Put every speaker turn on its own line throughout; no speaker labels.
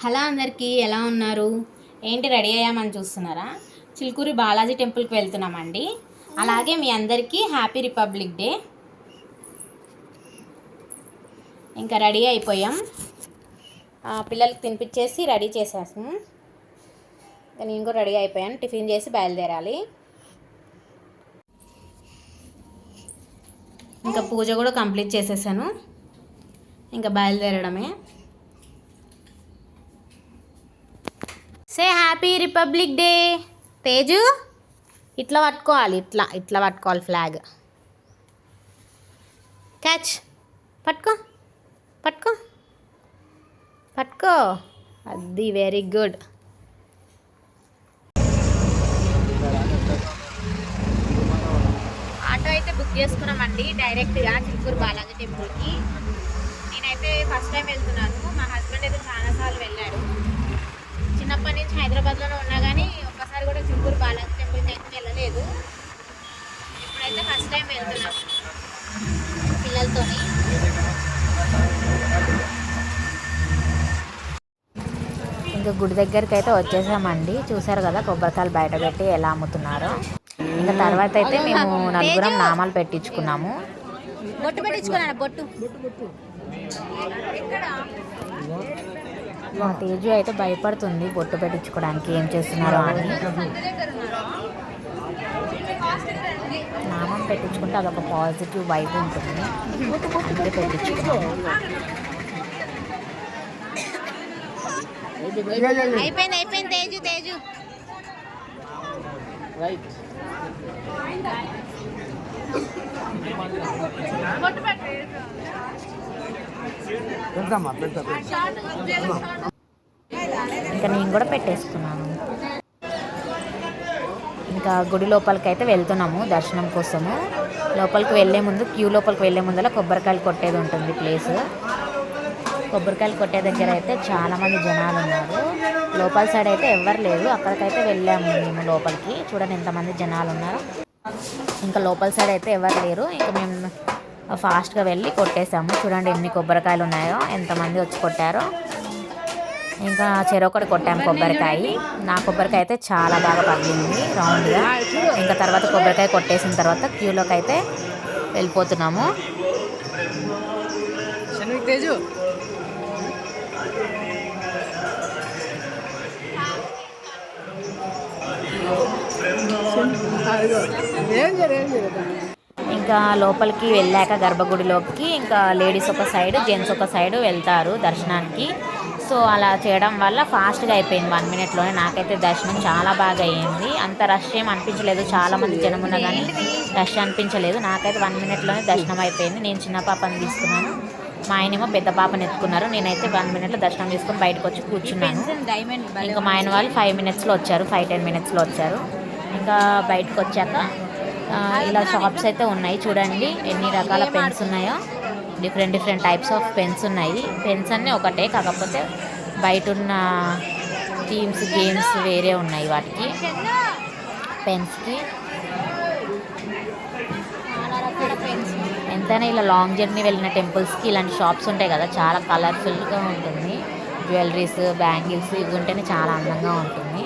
Hello అందరికీ, ఎలా ఉన్నారు? ఏంటి రెడీ అయ్యామని చూస్తున్నారా? చిలుకూరి బాలాజీ టెంపుల్కి వెళ్తున్నామండి. అలాగే మీ అందరికీ హ్యాపీ రిపబ్లిక్ డే. ఇంకా రెడీ అయిపోయాం. పిల్లలకి తినిపించేసి రెడీ చేసేసాము. నేను కూడా రెడీ అయిపోయాను. టిఫిన్ చేసి బయలుదేరాలి. ఇంకా పూజ కూడా కంప్లీట్ చేసేసాను. ఇంకా బయలుదేరడమే. Say happy republic day Teju. ఇట్లా పట్టుకోవాలి, ఇట్లా పట్టుకోవాలి ఫ్లాగ్. క్యాచ్. పట్టుకో పట్టుకో పట్టుకో. అది వెరీ గుడ్. ఆటో అయితే బుక్ చేసుకున్నామండి డైరెక్ట్గా చిలుకూరు బాలాజీ టెంపుల్కి. నేనైతే ఫస్ట్ టైం వెళ్తున్నాను. మా హస్బెండ్ అయితే చాలాసార్లు వెళ్ళాడు. చిన్నప్పటి నుంచి హైదరాబాద్లోనే ఉన్నా కానీ ఒక్కసారి కూడా చిలుకూరు బాలాజీ టెంపుల్కి అయితే వెళ్ళలేదు. ఇప్పుడైతే ఫస్ట్ టైం వెళ్తున్నాం పిల్లలతోని. ఇంకా గుడి దగ్గరికి అయితే వచ్చేసామండి. చూసారు కదా కొబ్బరికాయలు బయట పెట్టి ఎలా అమ్ముతున్నారో. ఇంకా తర్వాత అయితే మేము నలుగురం నామాలు పెట్టించుకున్నాము. బొట్టు పెట్టించుకున్నాను. బొట్టు మా తేజు అయితే భయపడుతుంది బొట్టు పెట్టించుకోవడానికి, ఏం చేస్తున్నారో అని. నామం పెట్టించుకుంటే అదొక పాజిటివ్ వైబ్ ఉంటుంది, అందుకే పెట్టించుకున్నాము. అయిపోయింది తేజు తేజు. ఇంకా నేను కూడా పెట్టేసుకున్నాను. ఇంకా గుడి లోపలికి అయితే వెళ్తున్నాము దర్శనం కోసము. లోపలికి వెళ్ళే ముందు క్యూ లోపలికి వెళ్ళే ముందర కొబ్బరికాయలు కొట్టేది ఉంటుంది ప్లేస్. కొబ్బరికాయలు కొట్టే దగ్గర అయితే చాలామంది జనాలు ఉన్నారు. లోపల సైడ్ అయితే ఎవరు లేరు. అక్కడికైతే వెళ్ళాము మేము లోపలికి. చూడండి ఎంతమంది జనాలు ఉన్నారు. ఇంకా లోపల సైడ్ అయితే ఎవరు లేరు. ఇంకా మేము ఫాస్ట్గా వెళ్ళి కొట్టేసాము. చూడండి ఎన్ని కొబ్బరికాయలు ఉన్నాయో, ఎంతమంది వచ్చి కొట్టారో. ఇంకా చెరొకటి కొట్టాము కొబ్బరికాయ. నా కొబ్బరికాయ అయితే చాలా బాగా పగిలింది రౌండ్గా. ఇంకా తర్వాత కొబ్బరికాయ కొట్టేసిన తర్వాత క్యూలోకి అయితే వెళ్ళిపోతున్నాము. ఇంకా లోపలికి వెళ్ళాక గర్భగుడిలోకి ఇంకా లేడీస్ ఒక సైడ్, జెంట్స్ ఒక సైడ్ వెళ్తారు దర్శనానికి. సో అలా చేయడం వల్ల ఫాస్ట్గా అయిపోయింది 1 minute-లోనే. నాకైతే దర్శనం చాలా బాగా అయ్యింది. అంత రష్ ఏం అనిపించలేదు. చాలామంది జనం ఉన్నా కానీ రష్ అనిపించలేదు. నాకైతే 1 minute-లోనే దర్శనం అయిపోయింది. నేను చిన్న పాపని తీసుకున్నాను, మా ఆయనేమో పెద్ద పాపని ఎత్తుకున్నారు. నేనైతే 1 minute-లో దర్శనం తీసుకొని బయటకు వచ్చి కూర్చున్నాను. ఇంకా మా ఆయన వాళ్ళు 5 minutes-లో వచ్చారు, 5-10 minutes-లో వచ్చారు. ఇంకా బయటకు వచ్చాక ఇలా షాప్స్ అయితే ఉన్నాయి. చూడండి ఎన్ని రకాల పెన్స్ ఉన్నాయో. డిఫరెంట్ టైప్స్ ఆఫ్ పెన్స్ ఉన్నాయి. పెన్స్ అన్నీ ఒకటే, కాకపోతే బయట ఉన్న థీమ్స్ గేమ్స్ వేరే ఉన్నాయి వాటికి పెన్స్కి. ఎంతైనా ఇలా లాంగ్ జర్నీ వెళ్ళిన టెంపుల్స్కి ఇలాంటి షాప్స్ ఉంటాయి కదా, చాలా కలర్ఫుల్గా ఉంటుంది. జ్యువెలరీస్, బ్యాంగిల్స్ ఇవి ఉంటేనే చాలా అందంగా ఉంటుంది.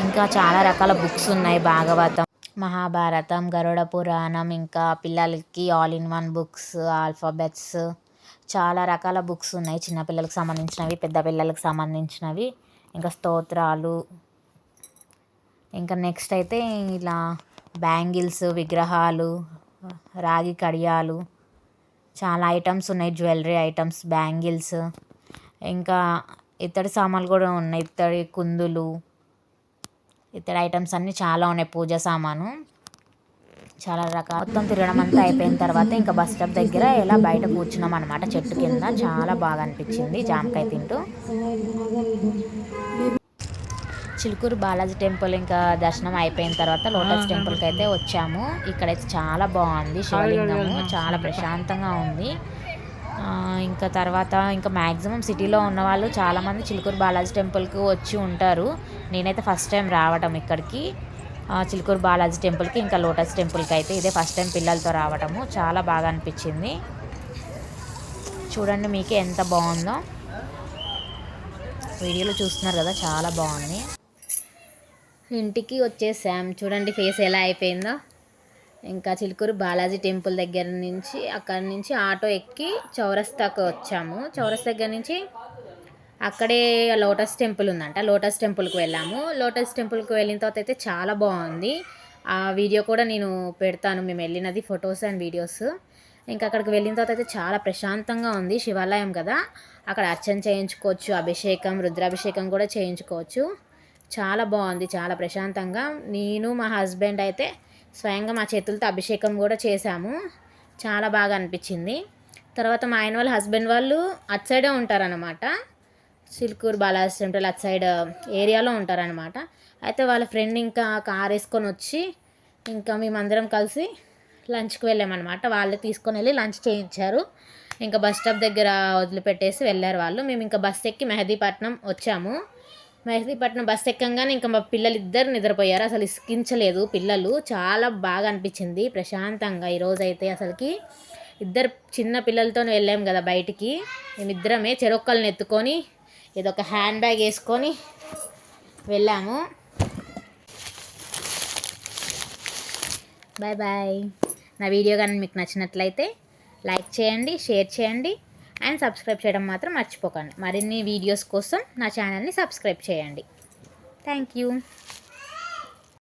ఇంకా చాలా రకాల బుక్స్ ఉన్నాయి. భాగవతం, మహాభారతం, గరుడ పురాణం, ఇంకా పిల్లలకి all in one books, alphabets, చాలా రకాల బుక్స్ ఉన్నాయి. చిన్నపిల్లలకు సంబంధించినవి, పెద్ద పిల్లలకు సంబంధించినవి, ఇంకా స్తోత్రాలు. ఇంకా నెక్స్ట్ అయితే ఇలా బ్యాంగిల్స్, విగ్రహాలు, రాగి కడియాలు, చాలా ఐటమ్స్ ఉన్నాయి. జ్యువెలరీ ఐటమ్స్, బ్యాంగిల్స్, ఇంకా ఇత్తడి సామాన్లు కూడా ఉన్నాయి. ఇత్తడి కుందులు, ఇతర ఐటమ్స్ అన్నీ చాలా ఉన్నాయి. పూజ సామాను చాలా రకాల. మొత్తం తిరగడం అంతా అయిపోయిన తర్వాత ఇంకా బస్ స్టాప్ దగ్గర ఇలా బయట కూర్చున్నాం అనమాట, చెట్టు కింద. చాలా బాగా అనిపించింది జామకాయ తింటూ. చిలుకూరు బాలాజీ టెంపుల్ ఇంకా దర్శనం అయిపోయిన తర్వాత లోటస్ టెంపుల్కి అయితే వచ్చాము. ఇక్కడైతే చాలా బాగుంది, శివలింగము చాలా ప్రశాంతంగా ఉంది. ఇంకా తర్వాత ఇంకా మ్యాక్సిమం సిటీలో ఉన్నవాళ్ళు చాలామంది చిలుకూరు బాలాజీ టెంపుల్కి వచ్చి ఉంటారు. నేనైతే ఫస్ట్ టైం రావటం ఇక్కడికి, చిలుకూరు బాలాజీ టెంపుల్కి ఇంకా లోటస్ టెంపుల్కి అయితే ఇదే ఫస్ట్ టైం పిల్లలతో రావటము. చాలా బాగా అనిపించింది. చూడండి మీకే ఎంత బాగుందో. వీడియోలో చూస్తున్నారు కదా, చాలా బాగుంది. ఇంటికి వచ్చేసాం, చూడండి ఫేస్ ఎలా అయిపోయిందో. ఇంకా చిలుకూరు బాలాజీ టెంపుల్ దగ్గర నుంచి, అక్కడ నుంచి ఆటో ఎక్కి చౌరస్తాకు వచ్చాము. చౌరస్తా దగ్గర నుంచి అక్కడే లోటస్ టెంపుల్ ఉందంట, లోటస్ టెంపుల్కి వెళ్ళాము. లోటస్ టెంపుల్కి వెళ్ళిన తర్వాత అయితే చాలా బాగుంది. ఆ వీడియో కూడా నేను పెడతాను, మేము వెళ్ళినది ఫొటోస్ అండ్ వీడియోస్. ఇంకా అక్కడికి వెళ్ళిన తర్వాత అయితే చాలా ప్రశాంతంగా ఉంది. శివాలయం కదా, అక్కడ అర్చన చేయించుకోవచ్చు, అభిషేకం రుద్రాభిషేకం కూడా చేయించుకోవచ్చు. చాలా బాగుంది, చాలా ప్రశాంతంగా. నేను మా హస్బెండ్ అయితే స్వయంగా మా చేతులతో అభిషేకం కూడా చేశాము. చాలా బాగా అనిపించింది. తర్వాత మా ఆయన వాళ్ళ హస్బెండ్ వాళ్ళు అటు సైడే ఉంటారనమాట, చిలుకూరు బాలాజీ టెంపుల్ అటు సైడ్ ఏరియాలో ఉంటారనమాట. అయితే వాళ్ళ ఫ్రెండ్ ఇంకా కార్ వేసుకొని వచ్చి ఇంకా మేమందరం కలిసి లంచ్కి వెళ్ళామన్నమాట. వాళ్ళు తీసుకొని వెళ్ళి లంచ్ చేయించారు. ఇంకా బస్ స్టాప్ దగ్గర వదిలిపెట్టేసి వెళ్ళారు వాళ్ళు. మేము ఇంకా బస్ ఎక్కి మెహదీపట్నం వచ్చాము. మెహదీపట్నం బస్ ఎక్కంగానే ఇంకా మా పిల్లలు ఇద్దరు నిద్రపోయారు. అసలు ఇసుకించలేదు పిల్లలు, చాలా బాగా అనిపించింది ప్రశాంతంగా. ఈరోజైతే అసలుకి ఇద్దరు చిన్న పిల్లలతో వెళ్ళాం కదా బయటికి, మేమిద్దరమే చెరొక్కల్ని ఎత్తుకొని ఏదో ఒక హ్యాండ్ బ్యాగ్ వేసుకొని వెళ్ళాము. Bye bye. నా వీడియో కానీ మీకు నచ్చినట్లయితే లైక్ చేయండి, షేర్ చేయండి అండ్ సబ్స్క్రైబ్ చేయడం మాత్రం మర్చిపోకండి. మరిన్ని వీడియోస్ కోసం నా ఛానల్ని సబ్స్క్రైబ్ చేయండి. Thank you.